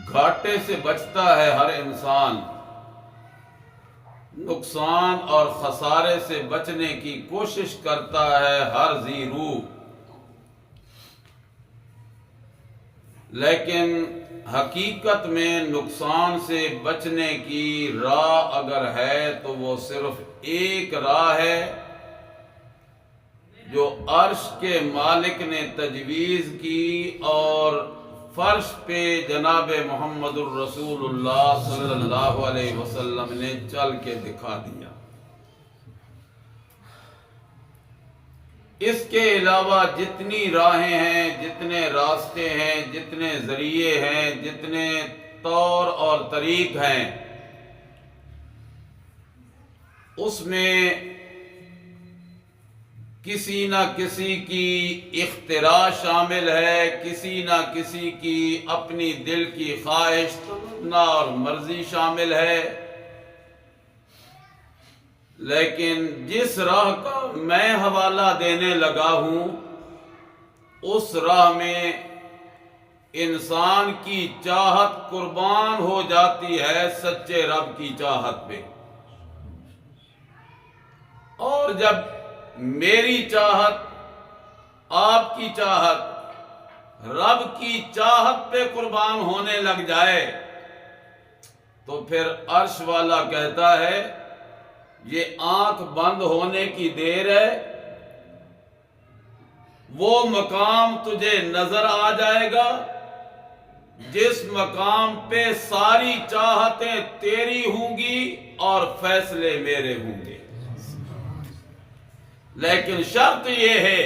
گھاٹے سے بچتا ہے ہر انسان، نقصان اور خسارے سے بچنے کی کوشش کرتا ہے ہر ذی روح، لیکن حقیقت میں نقصان سے بچنے کی راہ اگر ہے تو وہ صرف ایک راہ ہے جو عرش کے مالک نے تجویز کی اور فرش پہ جناب محمد الرسول اللہ صلی اللہ علیہ وسلم نے چل کے دکھا دیا۔ اس کے علاوہ جتنی راہیں ہیں، جتنے راستے ہیں، جتنے ذریعے ہیں، جتنے طور اور طریق ہیں، اس میں کسی نہ کسی کی اختراع شامل ہے، کسی نہ کسی کی اپنی دل کی خواہش تمنا اور مرضی شامل ہے، لیکن جس راہ کا میں حوالہ دینے لگا ہوں اس راہ میں انسان کی چاہت قربان ہو جاتی ہے سچے رب کی چاہت پہ، اور جب میری چاہت، آپ کی چاہت رب کی چاہت پہ قربان ہونے لگ جائے تو پھر عرش والا کہتا ہے یہ آنکھ بند ہونے کی دیر ہے، وہ مقام تجھے نظر آ جائے گا جس مقام پہ ساری چاہتیں تیری ہوں گی اور فیصلے میرے ہوں گے، لیکن شرط یہ ہے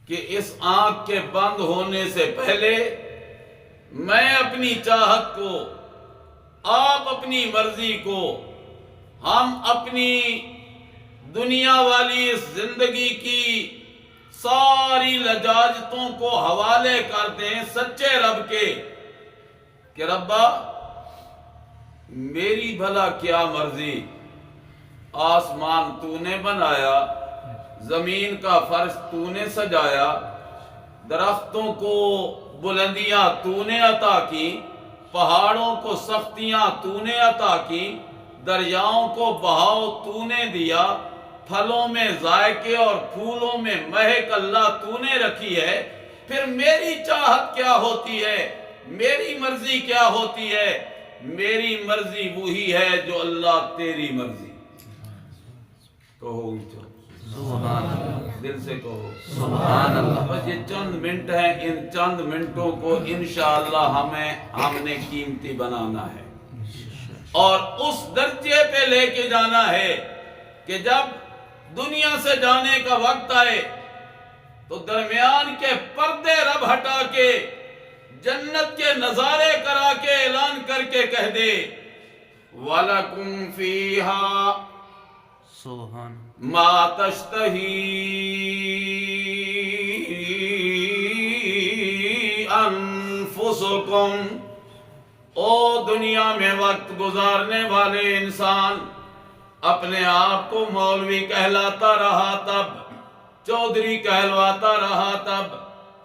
کہ اس آنکھ کے بند ہونے سے پہلے میں اپنی چاہت کو، آپ اپنی مرضی کو، ہم اپنی دنیا والی اس زندگی کی ساری لجاجتوں کو حوالے کر دیں سچے رب کے کہ ربا میری بھلا کیا مرضی، آسمان تو نے بنایا، زمین کا فرش تو نے سجایا، درختوں کو بلندیاں تو نے عطا کی، پہاڑوں کو سختیاں تو نے عطا کی، دریاؤں کو بہاؤ تو نے دیا، پھلوں میں ذائقے اور پھولوں میں مہک اللہ تو نے رکھی ہے، پھر میری چاہت کیا ہوتی ہے، میری مرضی کیا ہوتی ہے؟ میری مرضی وہی ہے جو اللہ تیری مرضی۔ کہو سبحان اللہ، دل سے کہو سبحان اللہ۔ بس یہ چند منٹ ہیں، ان چند منٹوں کو انشاءاللہ ہم نے قیمتی بنانا ہے اور اس درجے پہ لے کے جانا ہے کہ جب دنیا سے جانے کا وقت آئے تو درمیان کے پردے رب ہٹا کے جنت کے نظارے کرا کے اعلان کر کے کہہ دے وَلَكُمْ فِيهَا سبحان ما تشتہی انفسکم۔ او دنیا میں وقت گزارنے والے انسان، اپنے آپ کو مولوی کہلاتا رہا تب، چودھری کہلواتا رہا تب،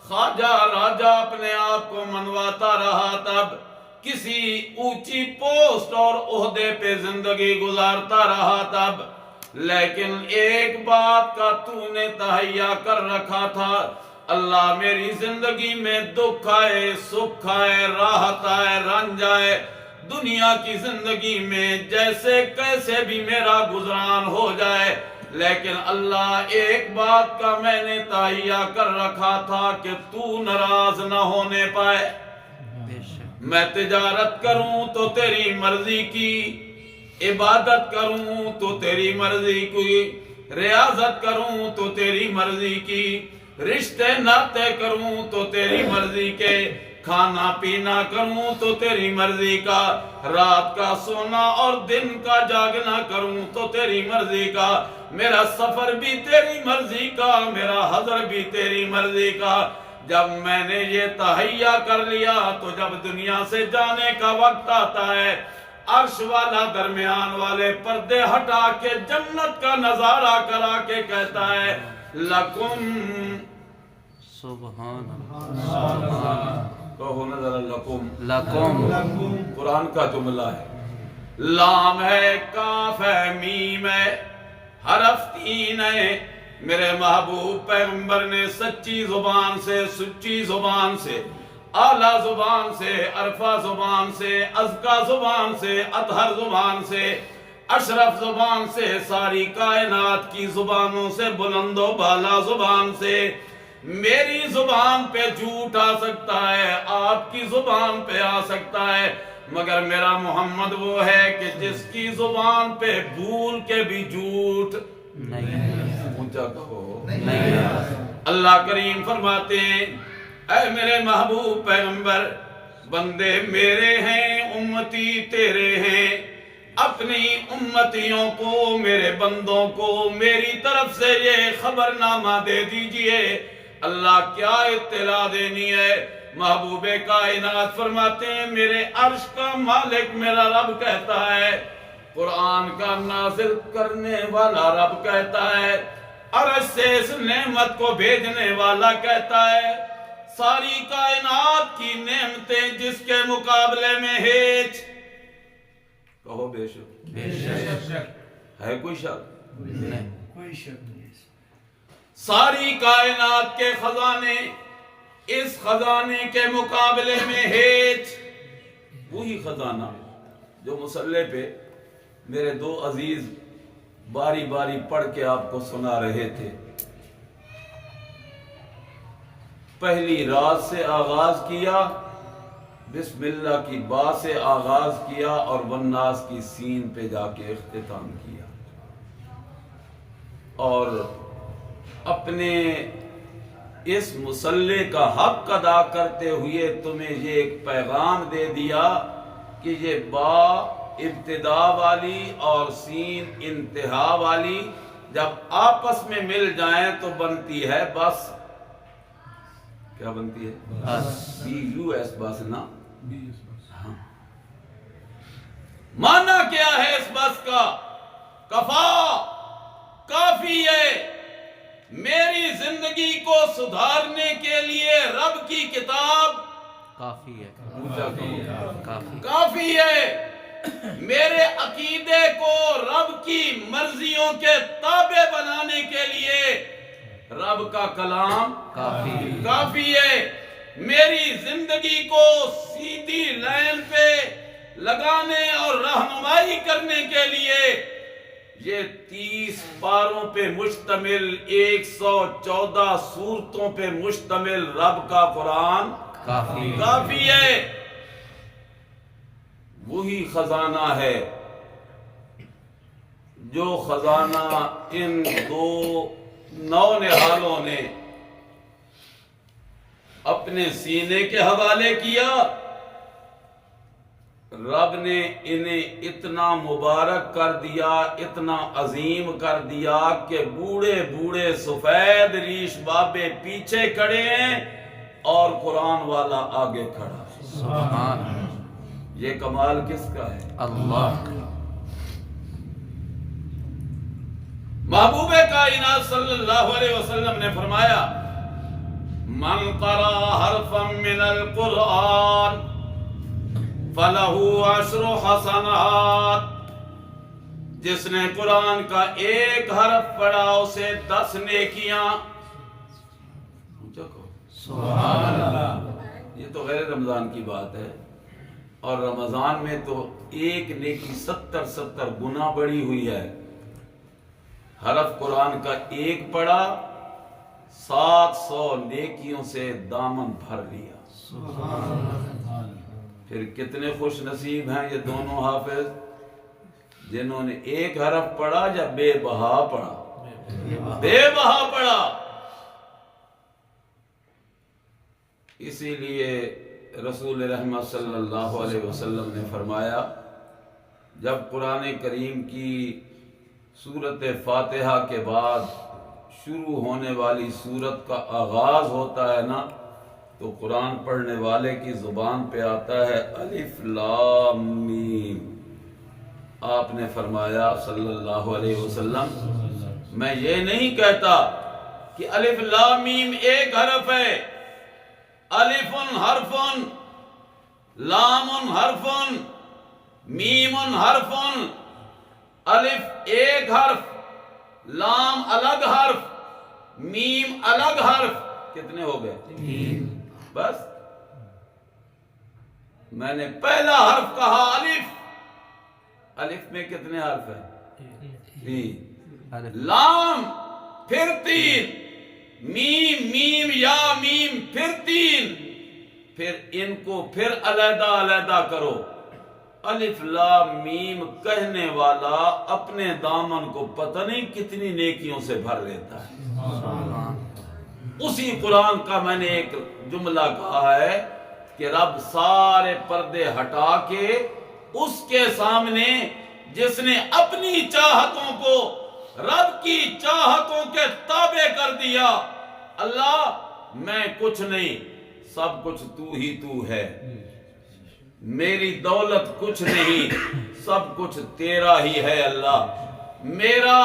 خواجہ راجہ اپنے آپ کو منواتا رہا تب، کسی اونچی پوسٹ اور عہدے پہ زندگی گزارتا رہا تب، لیکن ایک بات کا تو نے تہیا کر رکھا تھا، اللہ میری زندگی میں دکھ آئے، سکھ آئے، راحت آئے، رنج آئے، دنیا کی زندگی میں جیسے کیسے بھی میرا گزران ہو جائے، لیکن اللہ ایک بات کا میں نے تہیا کر رکھا تھا کہ تو ناراض نہ ہونے پائے۔ بے شک، میں تجارت کروں تو تیری مرضی کی، عبادت کروں تو تیری مرضی کی، ریاضت کروں تو تیری مرضی کی، رشتے ناطے کروں تو تیری مرضی کے، کھانا پینا کروں تو تیری مرضی کا، رات کا سونا اور دن کا جاگنا کروں تو تیری مرضی کا، میرا سفر بھی تیری مرضی کا، میرا حضر بھی تیری مرضی کا۔ جب میں نے یہ تہیا کر لیا تو جب دنیا سے جانے کا وقت آتا ہے، عرش والا درمیان والے پردے ہٹا کے جنت کا نظارہ کرا کے کہتا ہے لَكُمْ سبحان اللہ، سبحان اللہ۔ کہو نظر لکم، لکم قرآن کا جملہ ہے۔ لام ہے، کاف ہے، میم ہے، حرف 3 ہے۔ میرے محبوب پیغمبر نے سچی زبان سے، سچی زبان سے، اعلیٰ زبان سے، عرفہ زبان سے، ازکا زبان سے، اطہر زبان سے، اشرف زبان سے، ساری کائنات کی زبانوں سے، بلند و بالا زبان سے، میری زبان پہ جھوٹ آ سکتا ہے، آپ کی زبان پہ آ سکتا ہے، مگر میرا محمد وہ ہے کہ جس کی زبان پہ بھول کے بھی جھوٹ نہیں، اونچا کہو نہیں، اللہ کریم فرماتے ہیں اے میرے محبوب پیغمبر، بندے میرے ہیں، امتی تیرے ہیں، اپنی امتیوں کو، میرے بندوں کو میری طرف سے یہ خبرنامہ دے دیجئے۔ اللہ کیا اطلاع دینی ہے؟ محبوب کائنات فرماتے ہیں میرے عرش کا مالک میرا رب کہتا ہے، قرآن کا نازل کرنے والا رب کہتا ہے، عرش سے اس نعمت کو بھیجنے والا کہتا ہے، ساری کائنات کی نعمتیں جس کے مقابلے میں ہیچ، کہو بے شک، بے شک ہے کوئی شک؟ نہیں، کوئی شک نہیں۔ ساری کائنات کے خزانے اس خزانے کے مقابلے میں ہیچ، وہی خزانہ جو مصلح پہ میرے دو عزیز باری باری پڑھ کے آپ کو سنا رہے تھے۔ پہلی رات سے آغاز کیا، بسم اللہ کی با سے آغاز کیا، اور والناس کی سین پہ جا کے اختتام کیا، اور اپنے اس مصلح کا حق ادا کرتے ہوئے تمہیں یہ ایک پیغام دے دیا کہ یہ با ابتدا والی اور سین انتہا والی جب آپس میں مل جائیں تو بنتی ہے بس۔ کیا بنتی ہے؟ بس۔ BUS بس نا؟ ہاں۔ معنی کیا ہے اس بس کا؟ کفا، کافی ہے، میری زندگی کو سدھارنے کے لیے رب کی کتاب کافی ہے، کافی، کافی ہے، میرے عقیدے کو رب کی مرضیوں کے تابع بنانے کے لیے رب کا کلام کافی، کافی ہے، میری زندگی کو سیدھی لائن پہ لگانے اور رہنمائی کرنے کے لیے یہ 30 پاروں پہ مشتمل 114 سورتوں پہ مشتمل رب کا قرآن کافی، کافی ہے۔ وہی خزانہ ہے جو خزانہ ان دو نونہالوں نے اپنے سینے کے حوالے کیا، رب نے انہیں اتنا مبارک کر دیا، اتنا عظیم کر دیا کہ بوڑھے بوڑھے سفید ریش بابے پیچھے کھڑے ہیں اور قرآن والا آگے کھڑا ہے۔ سبحان یہ کمال کس کا ہے؟ اللہ کا۔ محبوب کائنات صلی اللہ علیہ وسلم نے فرمایا من قرأ حرفا من القرآن فَلَهُ عَشْرُ حَسَنَاتٍ، جس نے قرآن کا ایک حرف پڑھا اسے 10 نیکیاں۔ سبحان اللہ۔ یہ تو غیر رمضان کی بات ہے، اور رمضان میں تو ایک نیکی 70 گنا بڑھی ہوئی ہے۔ حرف قرآن کا ایک پڑھا، 700 نیکیوں سے دامن بھر لیا۔ پھر کتنے خوش نصیب ہیں یہ دونوں حافظ جنہوں نے ایک حرف پڑھا یا بے بہا پڑھا؟ بے بہا پڑھا۔ اسی لیے رسول رحمت صلی اللہ علیہ وسلم نے فرمایا جب قرآن کریم کی سورت فاتحہ کے بعد شروع ہونے والی سورت کا آغاز ہوتا ہے نا، تو قرآن پڑھنے والے کی زبان پہ آتا ہے الف لام میم۔ آپ نے فرمایا صلی اللہ علیہ وسلم میں یہ نہیں کہتا کہ الف لام میم ایک حرف ہے، الفن حرفن، لامن حرفن، میمن حرفن۔ الف ایک حرف، لام الگ حرف، میم الگ حرف، کتنے ہو گئے؟ 3 بس میں نے پہلا حرف کہا الف، الف میں کتنے حرف ہیں؟ 3۔ لام پھر 3، میم میم یا میم پھر 3، پھر ان کو پھر علیحدہ علیحدہ کرو۔ الف لام میم کہنے والا اپنے دامن کو پتہ نہیں کتنی نیکیوں سے بھر لیتا ہے۔ اسی قرآن کا میں نے ایک جملہ کہا ہے کہ رب سارے پردے ہٹا کے اس کے سامنے جس نے اپنی چاہتوں کو رب کی چاہتوں کے تابع کر دیا، اللہ میں کچھ نہیں، سب کچھ تو ہی تو ہے، میری دولت کچھ نہیں، سب کچھ تیرا ہی ہے اللہ، میرا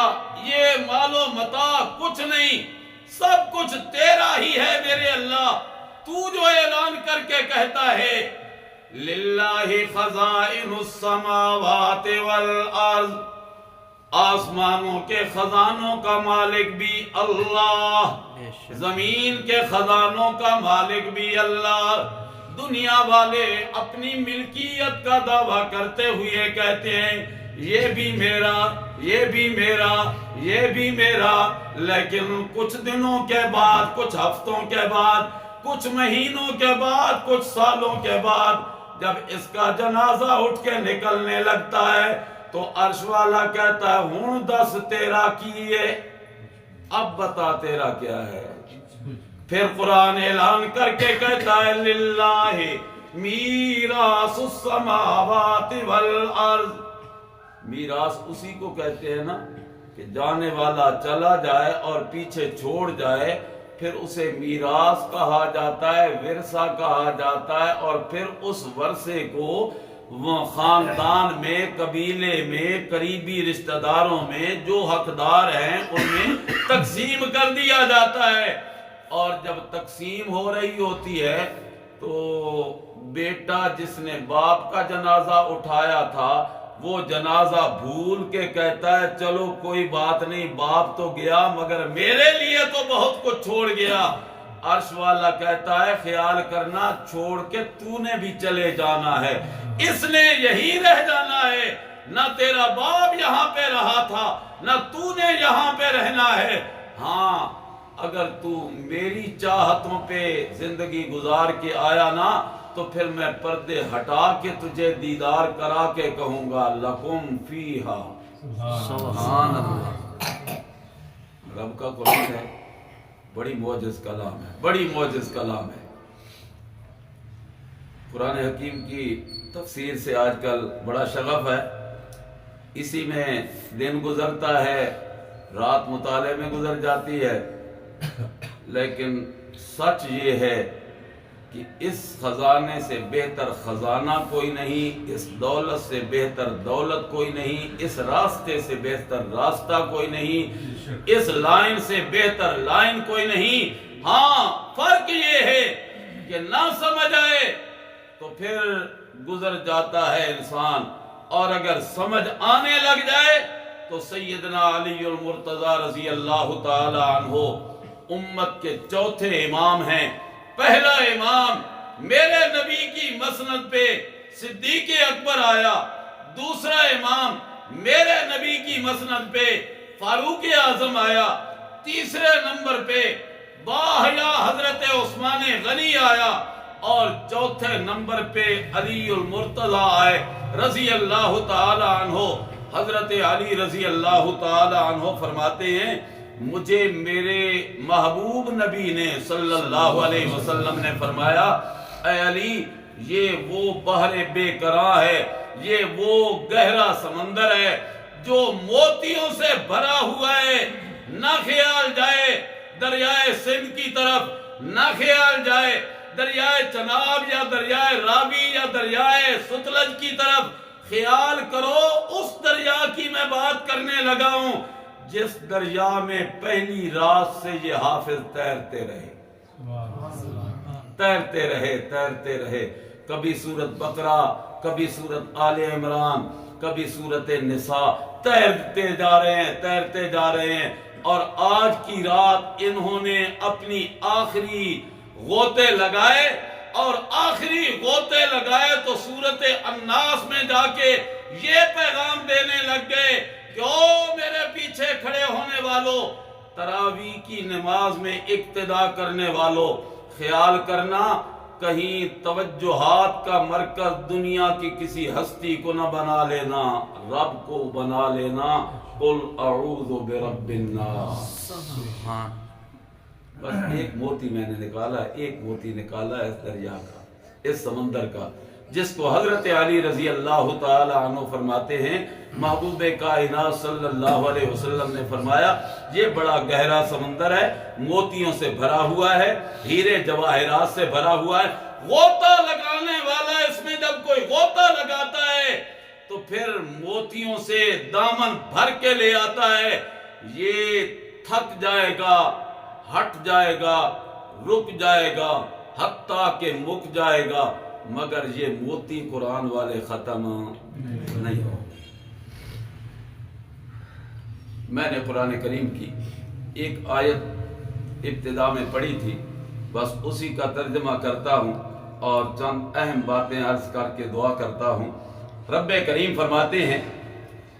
یہ مال و متاع کچھ نہیں، سب کچھ تیرا ہی ہے میرے اللہ۔ تو جو اعلان کر کے کہتا ہے للہ خزائن السماوات والارض، آسمانوں کے خزانوں کا مالک بھی اللہ، زمین کے خزانوں کا مالک بھی اللہ۔ دنیا والے اپنی ملکیت کا دعویٰ کرتے ہوئے کہتے ہیں یہ بھی میرا، یہ بھی میرا، یہ بھی میرا، لیکن کچھ دنوں کے بعد، کچھ ہفتوں کے بعد، کچھ مہینوں کے بعد، کچھ سالوں کے بعد جب اس کا جنازہ اٹھ کے نکلنے لگتا ہے تو عرش والا کہتا ہے ہوں دس تیرا کیے، اب بتا تیرا کیا ہے۔ پھر قرآن اعلان کر کے کہتا ہے للہ میراث السماوات والارض۔ میراث اسی کو کہتے ہیں نا کہ جانے والا چلا جائے اور پیچھے چھوڑ جائے، پھر اسے میراث کہا جاتا ہے، ورثہ کہا جاتا ہے، اور پھر اس ورثے کو وہ خاندان میں، قبیلے میں، قریبی رشتہ داروں میں جو حقدار ہیں ان میں تقسیم کر دیا جاتا ہے۔ اور جب تقسیم ہو رہی ہوتی ہے تو بیٹا جس نے باپ کا جنازہ اٹھایا تھا وہ جنازہ بھول کے کہتا ہے چلو کوئی بات نہیں، باپ تو گیا مگر میرے لیے تو بہت کچھ چھوڑ گیا۔ عرش والا کہتا ہے خیال کرنا، چھوڑ کے تو نے بھی چلے جانا ہے، اس نے یہی رہ جانا ہے، نہ تیرا باپ یہاں پہ رہا تھا نہ تو نے یہاں پہ رہنا ہے۔ ہاں اگر تو میری چاہتوں پہ زندگی گزار کے آیا نا تو پھر میں پردے ہٹا کے تجھے دیدار کرا کے کہوں گا لکم فیہا۔ سبحان اللہ۔ رب کا قرآن ہے، بڑی معجز کلام ہے، بڑی معجز کلام ہے۔ قرآن حکیم کی تفسیر سے آج کل بڑا شغف ہے، اسی میں دن گزرتا ہے، رات مطالعے میں گزر جاتی ہے، لیکن سچ یہ ہے کہ اس خزانے سے بہتر خزانہ کوئی نہیں، اس دولت سے بہتر دولت کوئی نہیں، اس راستے سے بہتر راستہ کوئی نہیں، اس لائن سے بہتر لائن کوئی نہیں۔ ہاں فرق یہ ہے کہ نہ سمجھ آئے تو پھر گزر جاتا ہے انسان، اور اگر سمجھ آنے لگ جائے تو سیدنا علی المرتضی رضی اللہ تعالی عنہ امت کے چوتھے امام ہیں۔ پہلا امام میرے نبی کی مسند پہ صدیق اکبر آیا، دوسرا امام میرے نبی کی مسند پہ فاروق اعظم آیا، تیسرے نمبر پہ باحیا حضرت عثمان غنی آیا، اور چوتھے نمبر پہ علی المرتضی آئے رضی اللہ تعالی عنہ۔ حضرت علی رضی اللہ تعالی عنہ فرماتے ہیں مجھے میرے محبوب نبی نے صلی اللہ علیہ وسلم نے فرمایا اے علی یہ وہ بحر بے قرار ہے، یہ وہ گہرا سمندر ہے جو موتیوں سے بھرا ہوا ہے، نہ خیال جائے دریائے سندھ کی طرف، نہ خیال جائے دریائے چناب یا دریائے راوی یا دریائے ستلج کی طرف، خیال کرو اس دریا کی میں بات کرنے لگا ہوں جس دریا میں پہلی رات سے یہ حافظ تیرتے رہے، تیرتے رہے کبھی سورت بقرہ، کبھی سورت آل عمران، کبھی سورت نساء، تیرتے جا رہے ہیں اور آج کی رات انہوں نے اپنی آخری غوطے لگائے اور آخری غوطے لگائے تو سورت الناس میں جا کے یہ پیغام دینے لگ گئے کہ او میرے پیچھے کھڑے ہونے والوں، تراویح کی نماز میں اقتدا کرنے والوں، خیال کرنا کہیں توجہات کا مرکز دنیا کی کسی ہستی کو نہ بنا لینا، رب کو بنا لینا۔ قل اعوذ برب الناس۔ بس ایک موتی میں نے نکالا، ایک موتی نکالا اس دریا کا، اس سمندر کا، جس کو حضرت علی رضی اللہ تعالی عنہ فرماتے ہیں، محبوب کائنات صلی اللہ علیہ وسلم نے فرمایا یہ بڑا گہرا سمندر ہے، موتیوں سے بھرا ہوا ہے، ہیرے جواہرات سے بھرا ہوا ہے۔ غوطہ لگانے والا اس میں جب کوئی غوطہ لگاتا ہے تو پھر موتیوں سے دامن بھر کے لے آتا ہے، یہ تھک جائے گا، ہٹ جائے گا، رک جائے گا، حتیٰ کہ مک جائے گا، مگر یہ موتی قرآن والے ختم نہیں ہو۔ میں نے قرآن کریم کی ایک آیت ابتدا میں پڑھی تھی، بس اسی کا ترجمہ کرتا ہوں اور چند اہم باتیں عرض کر کے دعا کرتا ہوں۔ رب کریم فرماتے ہیں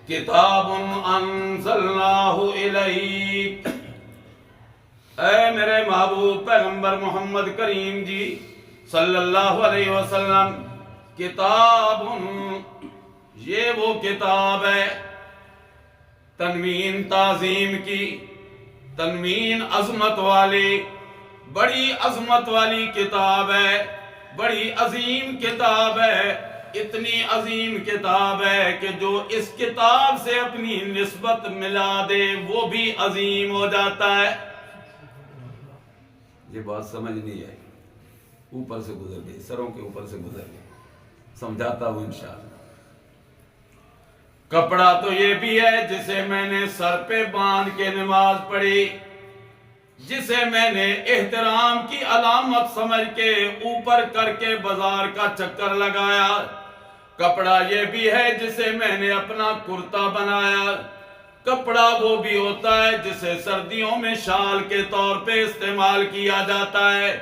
کتاب انزلناہ الیک، اے میرے محبوب پیغمبر محمد کریم جی صلی اللہ علیہ وسلم، کتاب، یہ وہ کتاب ہے، تنوین تعظیم کی، تنوین عظمت والی، بڑی عظمت والی کتاب ہے، بڑی عظیم کتاب ہے، اتنی عظیم کتاب ہے کہ جو اس کتاب سے اپنی نسبت ملا دے وہ بھی عظیم ہو جاتا ہے۔ یہ بات سمجھ نہیں آئی، اوپر سے گزر گئی، سروں کے اوپر سے گزر گئی، سمجھاتا ہوں انشاءاللہ۔ کپڑا تو یہ بھی ہے جسے میں نے سر پہ باندھ کے نماز پڑھی، جسے میں نے احترام کی علامت سمجھ کے اوپر کر کے بازار کا چکر لگایا۔ کپڑا یہ بھی ہے جسے میں نے اپنا کرتا بنایا۔ کپڑا وہ بھی ہوتا ہے جسے سردیوں میں شال کے طور پہ استعمال کیا جاتا ہے،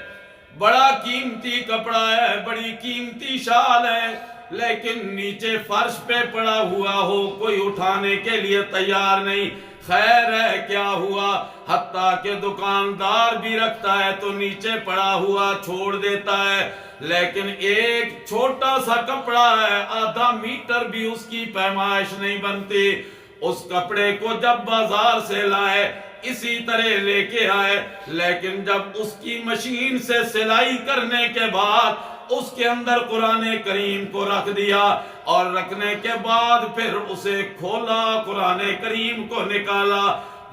بڑا قیمتی کپڑا ہے، بڑی قیمتی شال ہے، لیکن نیچے فرش پہ پڑا ہوا ہو، کوئی اٹھانے کے لیے تیار نہیں، خیر ہے کیا ہوا، حتیٰ کہ دکاندار بھی رکھتا ہے تو نیچے پڑا ہوا چھوڑ دیتا ہے، لیکن ایک چھوٹا سا کپڑا ہے، آدھا میٹر بھی اس کی پیمائش نہیں بنتی، اس کپڑے کو جب بازار سے لائے اسی طرح لے کے آئے، لیکن جب اس کی مشین سے سلائی کرنے کے بعد اس کے اندر قرآن کریم کو رکھ دیا اور رکھنے کے بعد پھر اسے کھولا، قرآن کریم کو نکالا،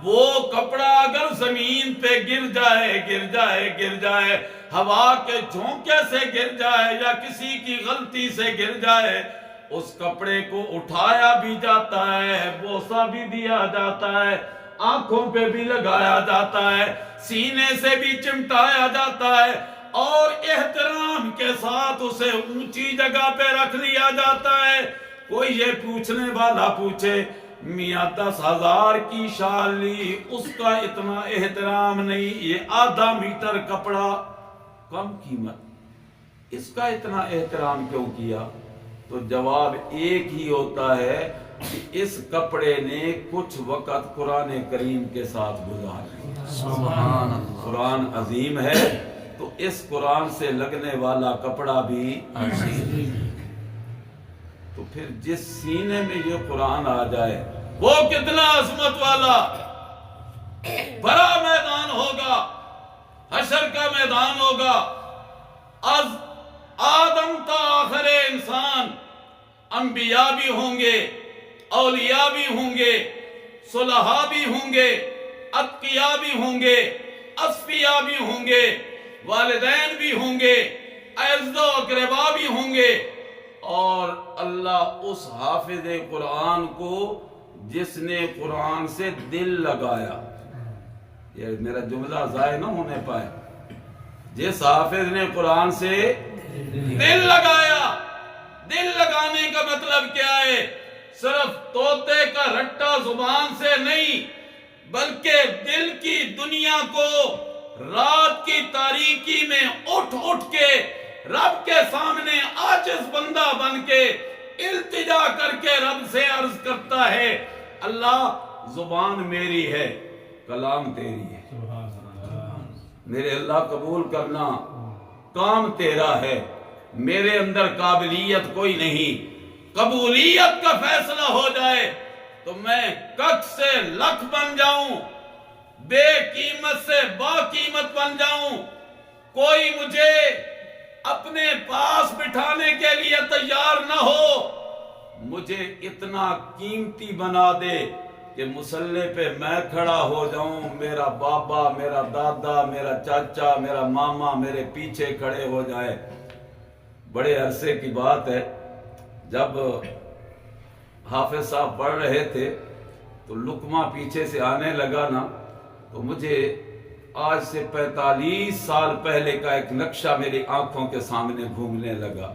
وہ کپڑا اگر زمین پہ گر جائے، ہوا کے جھونکے سے گر جائے یا کسی کی غلطی سے گر جائے، اس کپڑے کو اٹھایا بھی جاتا ہے، بوسہ بھی دیا جاتا ہے، آنکھوں پہ بھی لگایا جاتا ہے، سینے سے بھی چمٹایا جاتا ہے اور احترام کے ساتھ اسے اونچی جگہ پہ رکھ لیا جاتا ہے۔ کوئی یہ پوچھنے والا پوچھے میاں 10,000 کی شال لی، اس کا اتنا احترام نہیں، یہ آدھا میٹر کپڑا کم قیمت، اس کا اتنا احترام کیوں کیا؟ تو جواب ایک ہی ہوتا ہے کہ اس کپڑے نے کچھ وقت قرآن کریم کے ساتھ گزارا۔ سبحان اللہ، قرآن عظیم ہے تو اس قرآن سے لگنے والا کپڑا بھی عظیم، تو پھر جس سینے میں یہ قرآن آ جائے وہ کتنا عظمت والا بڑا میدان ہوگا، حشر کا میدان ہوگا، از آدم تا آخر انسان، انبیاء بھی ہوں گے، اولیاء بھی ہوں گے، صلحاء بھی ہوں گے، اتقیاء بھی ہوں گے، اصفیاء بھی ہوں گے، والدین بھی ہوں گے، اعزاء و اقرباء بھی ہوں گے، اور اللہ اس حافظ قرآن کو جس نے قرآن سے دل لگایا، یہ میرا جملہ ضائع نہ ہونے پائے، جس حافظ نے قرآن سے دل لگایا، دل لگانے کا مطلب کیا ہے؟ صرف طوطے کا رٹا زبان سے نہیں، بلکہ دل کی دنیا کو رات کی تاریکی میں اٹھ اٹھ کے رب کے سامنے عاجز بندہ بن کے التجا کر کے رب سے عرض کرتا ہے، اللہ زبان میری ہے، کلام تیری ہے، میرے اللہ قبول کرنا، کام تیرا ہے، میرے اندر قابلیت کوئی نہیں، قبولیت کا فیصلہ ہو جائے تو میں کک سے لکھ بن جاؤں، بے قیمت سے با قیمت بن جاؤں، کوئی مجھے اپنے پاس بٹھانے کے لیے تیار نہ ہو، مجھے اتنا قیمتی بنا دے کہ مسلح پہ میں کھڑا ہو جاؤں، میرا بابا، میرا دادا، میرا چاچا، میرا ماما میرے پیچھے کھڑے ہو جائے۔ بڑے عرصے کی بات ہے، جب حافظ صاحب پڑھ رہے تھے تو لقمہ پیچھے سے آنے لگا نا، تو مجھے آج سے 45 سال پہلے کا ایک نقشہ میری آنکھوں کے سامنے گھومنے لگا۔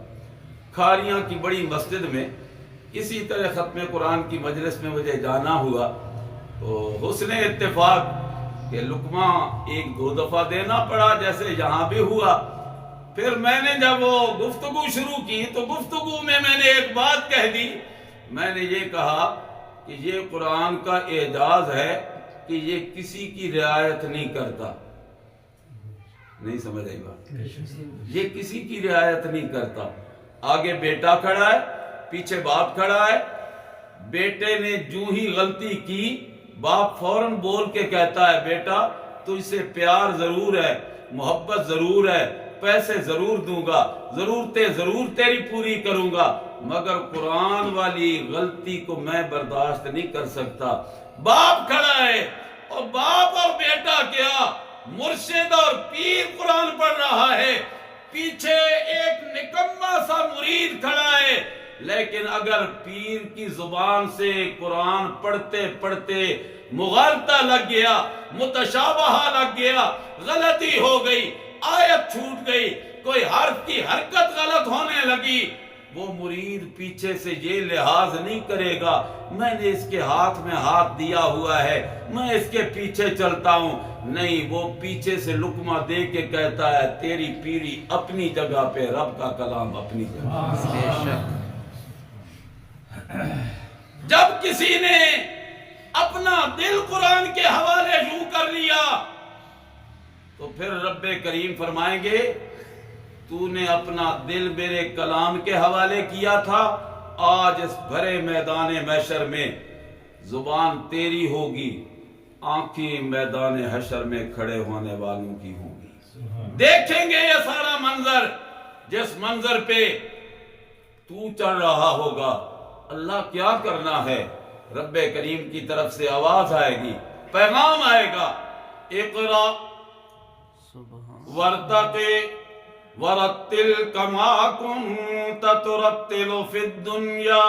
کھاریاں کی بڑی مسجد میں اسی طرح ختم قرآن کی مجلس میں مجھے جانا ہوا، تو حسن اتفاق کہ لقمہ 1-2 دفعہ دینا پڑا جیسے یہاں بھی ہوا۔ پھر میں نے جب وہ گفتگو شروع کی تو گفتگو میں نے ایک بات کہہ دی، میں نے یہ کہا کہ یہ قرآن کا اعجاز ہے کہ یہ کسی کی رعایت نہیں کرتا۔ نہیں سمجھ آئی بات؟ یہ کسی کی رعایت نہیں کرتا۔ آگے بیٹا کھڑا ہے، پیچھے باپ کھڑا ہے، بیٹے نے جو ہی غلطی کی باپ فوراً بول کے کہتا ہے، بیٹا تجھ سے پیار ضرور ہے، محبت ضرور ہے، پیسے ضرور دوں گا، ضرورتیں ضرور تیری پوری کروں گا، مگر قرآن والی غلطی کو میں برداشت نہیں کر سکتا۔ باپ کھڑا ہے، اور باپ اور بیٹا کیا، مرشد اور پیر قرآن پڑھ رہا ہے، پیچھے ایک نکما سا مرید کھڑا ہے، لیکن اگر پیر کی زبان سے قرآن پڑھتے پڑھتے مغالطہ لگ گیا، متشابہہ لگ گیا، غلطی ہو گئی، آیت چھوٹ گئی، کوئی حرف کی حرکت غلط ہونے لگی، وہ مرید پیچھے سے یہ لحاظ نہیں کرے گا، میں نے اس کے ہاتھ میں ہاتھ دیا ہوا ہے، میں اس کے پیچھے چلتا ہوں، نہیں، وہ پیچھے سے لقمہ دے کے کہتا ہے، تیری پیری اپنی جگہ پہ، رب کا کلام اپنی جگہ۔ جب کسی نے اپنا دل قرآن کے حوالے یوں کر لیا تو پھر رب کریم فرمائیں گے، تو نے اپنا دل میرے کلام کے حوالے کیا تھا، آج اس بھرے میدان محشر میں زبان تیری ہوگی، آنکھیں میدان حشر میں کھڑے ہونے والوں کی ہوں گی۔ دیکھیں گے یہ سارا منظر، جس منظر پہ تو چڑھ رہا ہوگا، اللہ کیا کرنا ہے، رب کریم کی طرف سے آواز آئے گی، پیغام آئے گا، اقرا ورتقی ورتل کما کنت ترتل فی الدنیا،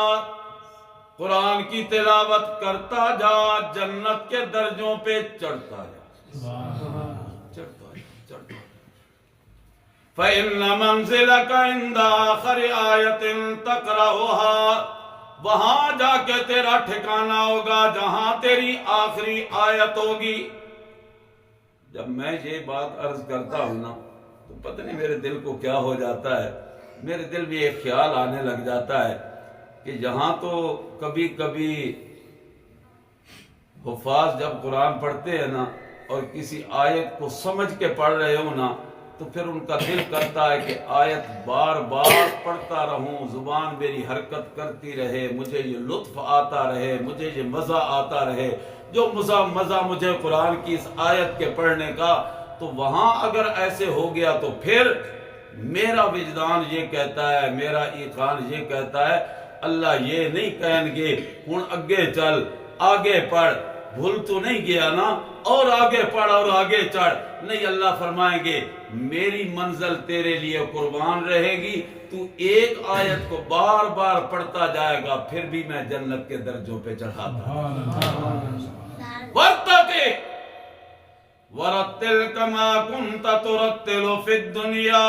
قرآن کی تلاوت کرتا جا، جنت کے درجوں پہ چڑھتا جا، چڑھتا جا۔ فَإِنَّ مَنزِلَكَ عِنْدَ آخَرِ آیَةٍ تَقْرَأُهَا، وہاں جا کے تیرا ٹھکانہ ہوگا جہاں تیری آخری آیت ہوگی۔ جب میں یہ بات عرض کرتا ہوں نا تو پتہ نہیں میرے دل کو کیا ہو جاتا ہے، میرے دل میں ایک خیال آنے لگ جاتا ہے کہ یہاں تو کبھی کبھی حفاظ جب قرآن پڑھتے ہیں نا اور کسی آیت کو سمجھ کے پڑھ رہے ہوں نا تو پھر ان کا دل کرتا ہے کہ آیت بار بار پڑھتا رہوں، زبان میری حرکت کرتی رہے، مجھے یہ لطف آتا رہے، مجھے یہ مزہ آتا رہے، جو مزہ مجھے قرآن کی اس آیت کے پڑھنے کا۔ تو وہاں اگر ایسے ہو گیا تو پھر میرا وجدان یہ کہتا ہے، میرا ایقان یہ کہتا ہے، اللہ یہ نہیں کہیں گے ہن اگے چل، آگے پڑھ، بھول تو نہیں گیا نا، اور آگے پڑھ اور آگے چڑھ، نہیں، اللہ فرمائیں گے میری منزل تیرے لیے قربان رہے گی، تو ایک آیت کو بار بار پڑھتا جائے گا، پھر بھی میں جنت کے درجوں پہ چڑھاتا ہوں۔ ورتقی ورتل کما کنت ترتل فی الدنیا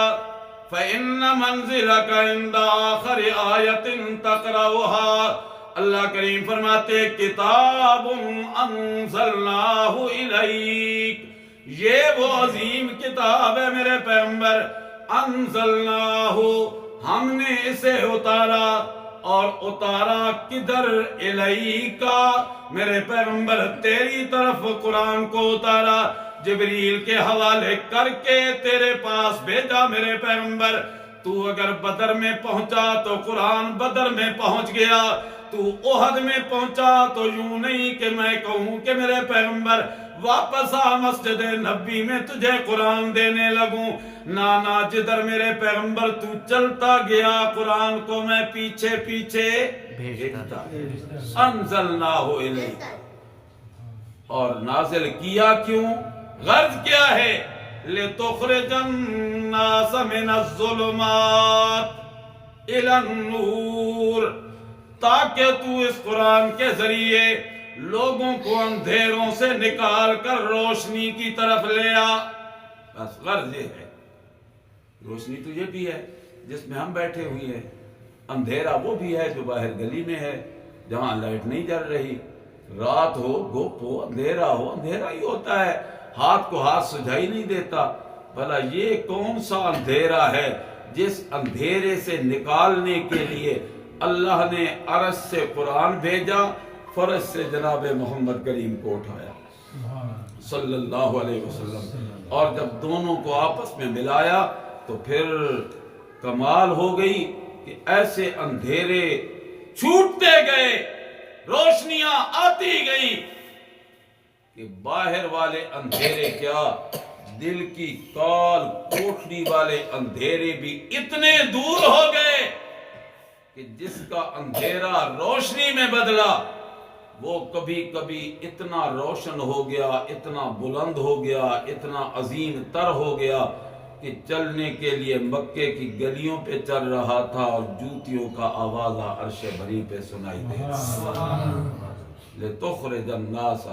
فإن منزلک عند آخر آیت تقرأها۔ اللہ کریم فرماتے کتاب انزلناہ الیک، یہ وہ عظیم کتاب ہے میرے پیغمبر، انزلناہ، ہم نے اسے اتارا، اور اتارا کدھر؟ الیکا، میرے پیغمبر تیری طرف قرآن کو اتارا، جبریل کے حوالے کر کے تیرے پاس بھیجا میرے پیغمبر۔ تو اگر بدر میں پہنچا تو قرآن بدر میں پہنچ گیا، تو احد میں پہنچا تو یوں نہیں کہ میں کہوں کہ میرے پیغمبر واپس آ مسجد نبی میں تجھے قرآن دینے لگوں، نانا، جدھر میرے پیغمبر تو چلتا گیا قرآن کو میں پیچھے پیچھے بھیجتا۔ انزلناہ الیک، اور نازل کیا کیوں؟ غرض کیا ہے؟ لِتُخْرِجَ النَّاسَ مِنَ الظُّلُمَاتِ إِلَى النُّورِ، تاکہ تو اس قرآن کے ذریعے لوگوں کو اندھیروں سے نکال کر روشنی کی طرف لے آ۔ بس غرض یہ ہے۔ روشنی تو یہ بھی ہے جس میں ہم بیٹھے ہوئے ہیں، اندھیرا وہ بھی ہے جو باہر گلی میں ہے جہاں لائٹ نہیں جل رہی، رات ہو، گپ ہو، اندھیرا ہو، اندھیرا ہی ہوتا ہے، ہاتھ کو ہاتھ سجھائی نہیں دیتا۔ بھلا یہ کون سا اندھیرا ہے جس اندھیرے سے نکالنے کے لیے اللہ نے عرش سے قرآن بھیجا، فرش سے جناب محمد کریم کو اٹھایا صلی اللہ علیہ وسلم، اور جب دونوں کو آپس میں ملایا تو پھر کمال ہو گئی کہ ایسے اندھیرے چھوٹتے گئے، روشنیاں آتی گئی کہ باہر والے اندھیرے کیا، دل کی کال کوٹڑی والے اندھیرے بھی اتنے دور ہو گئے کہ جس کا اندھیرا روشنی میں بدلا وہ کبھی کبھی اتنا روشن ہو گیا، اتنا بلند ہو گیا، اتنا عظیم تر ہو گیا کہ چلنے کے لیے مکے کی گلیوں پہ چل رہا تھا اور جوتیوں کا آوازہ عرش بری پہ سنائی دے رہا۔ لِتُخْرِجَ النَّاسَ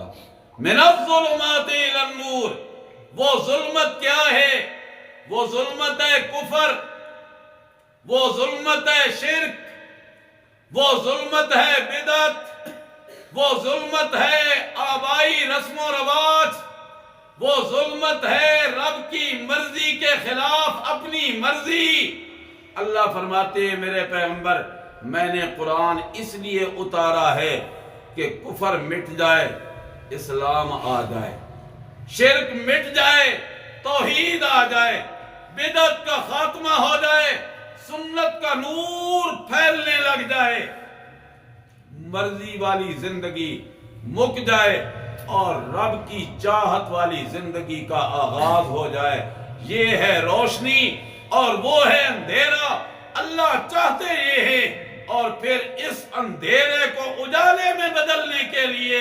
مِنَ الظُّلُمَاتِ إِلَى النُّورِ، وہ ظلمت کیا ہے؟ وہ ظلمت ہے کفر، وہ ظلمت ہے شرک، وہ ظلمت ہے بدعت، وہ ظلمت ہے آبائی رسم و رواج، وہ ظلمت ہے رب کی مرضی کے خلاف اپنی مرضی۔ اللہ فرماتے ہیں میرے پیغمبر میں نے قرآن اس لیے اتارا ہے کہ کفر مٹ جائے، اسلام آ جائے، شرک مٹ جائے، توحید آ جائے، بدعت کا خاتمہ ہو جائے، سنت کا نور پھیلنے لگ جائے، مرضی والی زندگی مک جائے اور رب کی چاہت والی زندگی کا آغاز ہو جائے۔ یہ ہے روشنی اور وہ ہے اندھیرا، اللہ چاہتے یہ ہے۔ اور پھر اس اندھیرے کو اجالے میں بدلنے کے لیے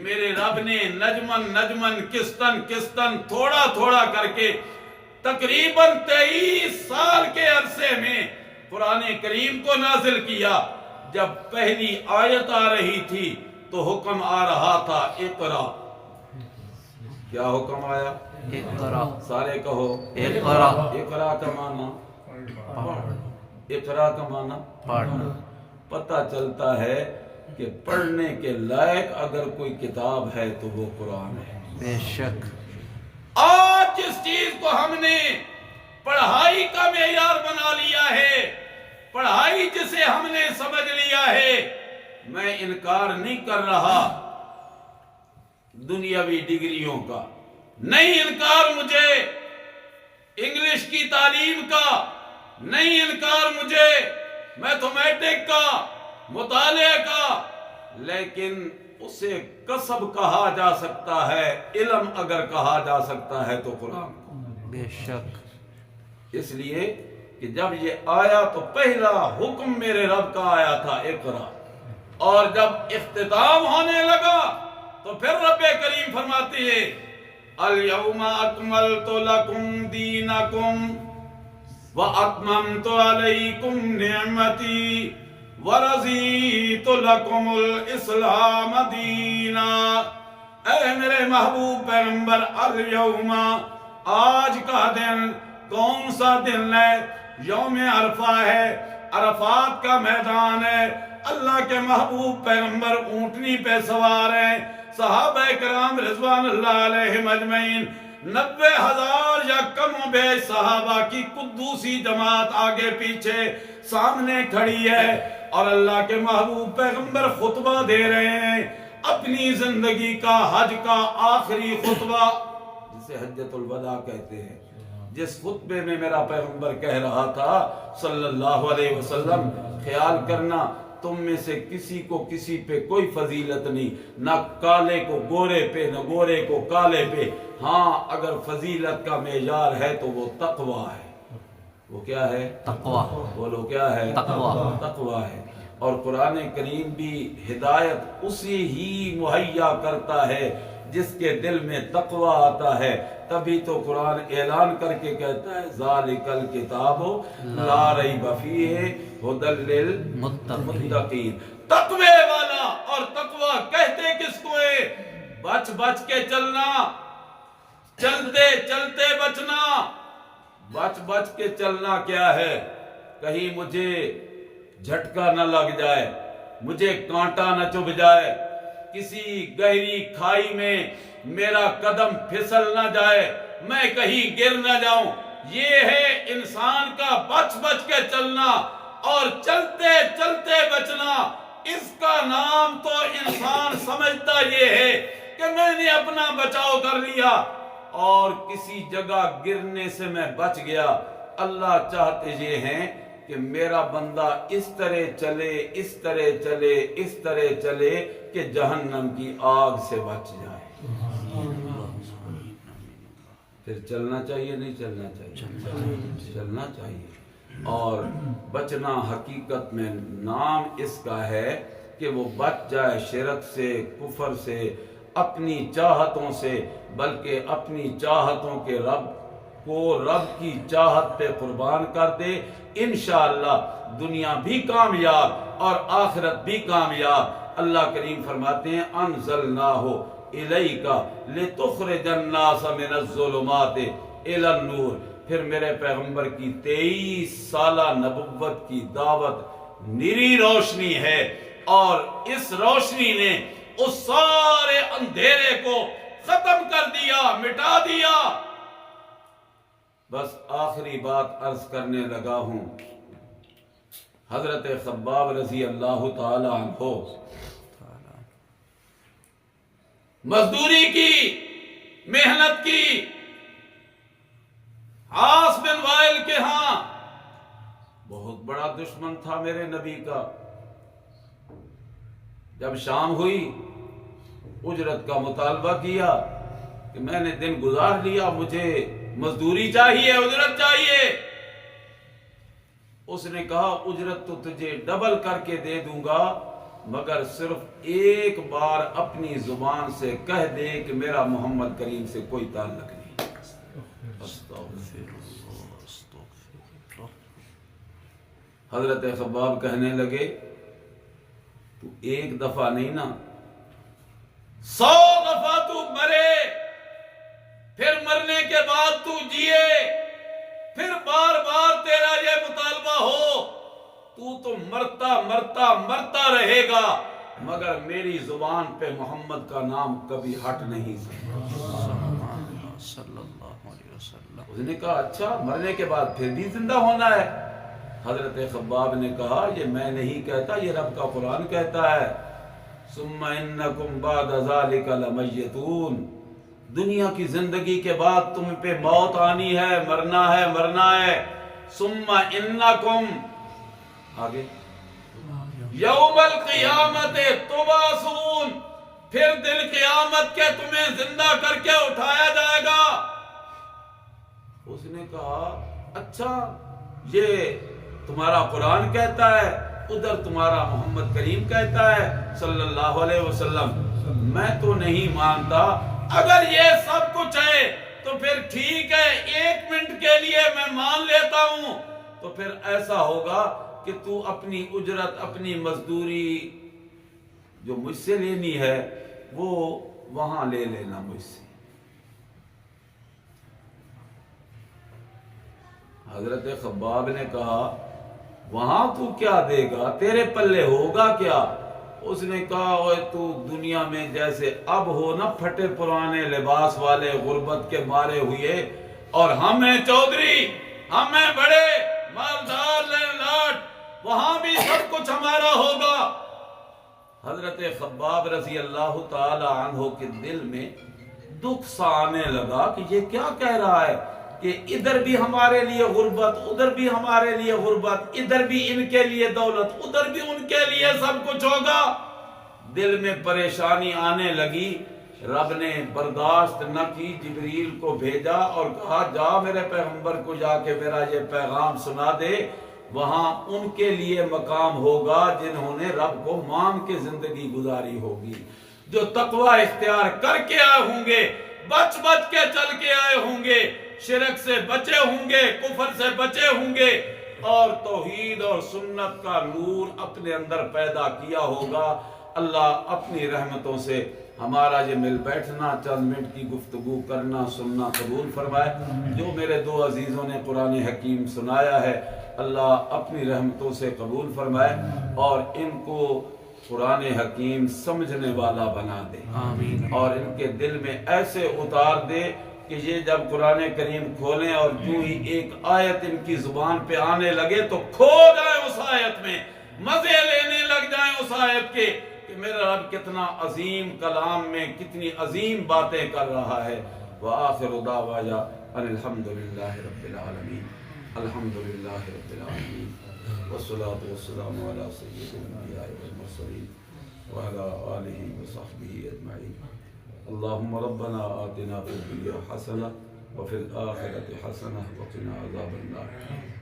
میرے رب نے نجمن نجمن کستن کستن تھوڑا تھوڑا کر کے تقریباً 23 سال کے عرصے میں قرآن کریم کو نازل کیا۔ جب پہلی آیت آ رہی تھی تو حکم آ رہا تھا اقرا۔ کیا حکم آیا؟ اقرا، سارے کہو اقرا، اقرا کا معنی پڑھ، اقرا کا معنی پڑھنا۔ پتہ چلتا ہے کہ پڑھنے کے لائق اگر کوئی کتاب ہے تو وہ قرآن ہے۔ بے شک۔ آج جس چیز کو ہم نے پڑھائی کا معیار بنا لیا ہے، پڑھائی جسے ہم نے سمجھ لیا ہے، میں انکار نہیں کر رہا دنیاوی ڈگریوں کا، نہیں انکار مجھے انگلش کی تعلیم کا، نہیں انکار مجھے میتھمیٹک کا، مطالعہ کا، لیکن اسے کسب کہا جا سکتا ہے، علم اگر کہا جا سکتا ہے تو قرآن کو۔ بے شک۔ اس لیے کہ جب یہ آیا تو پہلا حکم میرے رب کا آیا تھا اقرا، اور جب اختتام ہونے لگا تو پھر رب کریم فرماتے ہیں الیوم اکملت لکم دینکم واتممت علیکم نعمتی ورضیت لکم الاسلام دینا۔ اے میرے محبوب پیغمبر الیوما، آج کا دن کون سا دن ہے؟ یوم عرفہ ہے، عرفات کا میدان ہے۔ اللہ کے محبوب پیغمبر اونٹنی پہ سوار ہیں، صحابہ کرام رضوان اللہ علیہم اجمعین، 90,000 یا کم و بیش صحابہ کی قدوسی جماعت آگے پیچھے سامنے کھڑی ہے، اور اللہ کے محبوب پیغمبر خطبہ دے رہے ہیں، اپنی زندگی کا حج کا آخری خطبہ، جسے حجۃ الوداع کہتے ہیں، جس خطبے میں میرا پیغمبر کہہ رہا تھا صلی اللہ علیہ وسلم، خیال کرنا تم میں سے کسی کو کسی پہ کوئی فضیلت نہیں، نہ کالے کو گورے پہ نہ گورے کو کالے پہ، ہاں اگر فضیلت کا معیار ہے تو وہ تقویٰ ہے۔ وہ کیا ہے؟ تقویٰ۔ بولو کیا ہے؟ تقویٰ۔ تقویٰ ہے۔ اور قرآن کریم بھی ہدایت اسی ہی مہیا کرتا ہے جس کے دل میں تقویٰ آتا ہے، تبھی تو قرآن اعلان کر کے کہتا ہے ذالک الکتاب لا ریب فیہ ھدی للمتقین۔ تقوی والا، اور تقویٰ کہتے کس کو ہے؟ بچ بچ کے چلنا، چلتے چلتے بچنا۔ بچ بچ کے چلنا کیا ہے؟ کہیں مجھے جھٹکا نہ لگ جائے، مجھے کانٹا نہ چبھ جائے، کسی گہری کھائی میں میرا قدم پھسل نہ جائے، میں کہیں گر نہ جاؤں۔ یہ ہے انسان کا بچ بچ کے چلنا، اور چلتے چلتے بچنا۔ اس کا نام تو انسان سمجھتا یہ ہے کہ میں نے اپنا بچاؤ کر لیا اور کسی جگہ گرنے سے میں بچ گیا۔ اللہ چاہتے یہ ہیں کہ میرا بندہ اس طرح چلے، اس طرح چلے، اس طرح چلے کہ جہنم کی آگ سے بچ جائے۔ پھر چلنا چاہیے نہیں چلنا چاہیے؟ چلنا چاہیے۔ اور بچنا حقیقت میں نام اس کا ہے کہ وہ بچ جائے شرک سے، کفر سے، اپنی چاہتوں سے، بلکہ اپنی چاہتوں کے رب کو رب کی چاہت پہ قربان کر دے۔ انشاءاللہ دنیا بھی کامیاب اور آخرت بھی کامیاب۔ اللہ کریم فرماتے ہیں انزلناہ الیک لتخرج الناس من الظلمات الی النور۔ پھر میرے پیغمبر کی 23 سالہ نبوت کی دعوت نری روشنی ہے، اور اس روشنی نے اس سارے اندھیرے کو ختم کر دیا، مٹا دیا۔ بس آخری بات عرض کرنے لگا ہوں۔ حضرت خباب رضی اللہ تعالی عنہ مزدوری کی، محنت کی، عاص بن وائل کے ہاں بہت بڑا دشمن تھا میرے نبی کا۔ جب شام ہوئی اجرت کا مطالبہ کیا کہ میں نے دن گزار لیا، مجھے مزدوری چاہیے، اجرت چاہیے۔ اس نے کہا اجرت تو تجھے ڈبل کر کے دے دوں گا، مگر صرف ایک بار اپنی زبان سے کہہ دے کہ میرا محمد کریم سے کوئی تعلق نہیں۔ حضرت خباب کہنے لگے تو ایک دفعہ نہیں نا، 100 دفعہ تو مرے، پھر مرنے کے بعد تو جیے، پھر بار بار تیرا یہ مطالبہ ہو، تو مرتا مرتا مرتا رہے گا، مگر میری زبان پہ محمد کا نام کبھی ہٹ نہیں سکتا۔ اس نے کہا اچھا مرنے کے بعد پھر بھی زندہ ہونا ہے؟ حضرت خباب نے کہا یہ میں نہیں کہتا، یہ رب کا قرآن کہتا ہے ثم انکم بعد ذالک لمیتون، دنیا کی زندگی کے بعد تم پہ موت آنی ہے، مرنا ہے، مرنا ہے۔ ثم انکم، آگے یوم القیامت تبعثون، پھر دن قیامت کے تمہیں زندہ کر کے اٹھایا جائے گا۔ اس نے کہا اچھا یہ تمہارا قرآن کہتا ہے، ادھر تمہارا محمد کریم کہتا ہے صلی اللہ علیہ وسلم، میں تو نہیں مانتا۔ اگر یہ سب کچھ ہے تو پھر ٹھیک ہے، 1 منٹ کے لیے میں مان لیتا ہوں، تو پھر ایسا ہوگا کہ تو اپنی اجرت، اپنی مزدوری جو مجھ سے لینی ہے وہ وہاں لے لینا مجھ سے۔ حضرت خباب نے کہا وہاں تو کیا دے گا، تیرے پلے ہوگا کیا؟ اس نے کہا اوے تو دنیا میں جیسے اب ہو نا پھٹے پرانے لباس والے غربت کے مارے ہوئے، اور ہم ہیں چودھری، ہم ہیں بڑے مالدار لاٹ، وہاں بھی سب کچھ ہمارا ہوگا۔ حضرت خباب رضی اللہ تعالی عنہ کے دل میں دکھ سا آنے لگا کہ یہ کیا کہہ رہا ہے کہ ادھر بھی ہمارے لیے غربت، ادھر بھی ہمارے لیے غربت، ادھر بھی ان کے لیے دولت، ادھر بھی ان کے لیے سب کچھ ہوگا۔ دل میں پریشانی آنے لگی۔ رب نے برداشت نہ کی، جبریل کو بھیجا اور کہا جا میرے پیغمبر کو جا کے میرا یہ پیغام سنا دے، وہاں ان کے لیے مقام ہوگا جنہوں نے رب کو مان کے زندگی گزاری ہوگی، جو تقوی اختیار کر کے آئے ہوں گے، بچ بچ کے چل کے آئے ہوں گے، شرک سے بچے ہوں گے، کفر سے بچے ہوں گے، اور توحید اور سنت کا نور اپنے اندر پیدا کیا ہوگا۔ اللہ اپنی رحمتوں سے ہمارا یہ مل بیٹھنا، چند منٹ کی گفتگو کرنا سننا قبول فرمائے۔ جو میرے دو عزیزوں نے قرآن حکیم سنایا ہے، اللہ اپنی رحمتوں سے قبول فرمائے اور ان کو قرآن حکیم سمجھنے والا بنا دے، آمین۔ اور ان کے دل میں ایسے اتار دے کہ یہ جب قرآن کریم کھولیں اور جو ہی ایک آیت ان کی زبان پہ آنے لگے تو کھو جائیں اس آیت میں، مزے لینے لگ جائیں اس آیت کے کہ میرا رب کتنا عظیم کلام میں کتنی عظیم باتیں کر رہا ہے۔ وآخر دعوانا ان الحمدللہ رب العالمین، الحمدللہ رب العالمین، والصلاة والسلام علی سید الانبیاء والمرسلین وعلی آلہ وصحبہ اجمعین۔ اللہم ربنا آتنا فی الدنیا حسنہ وفی الآخرۃ حسنہ وقنا عذاب النار۔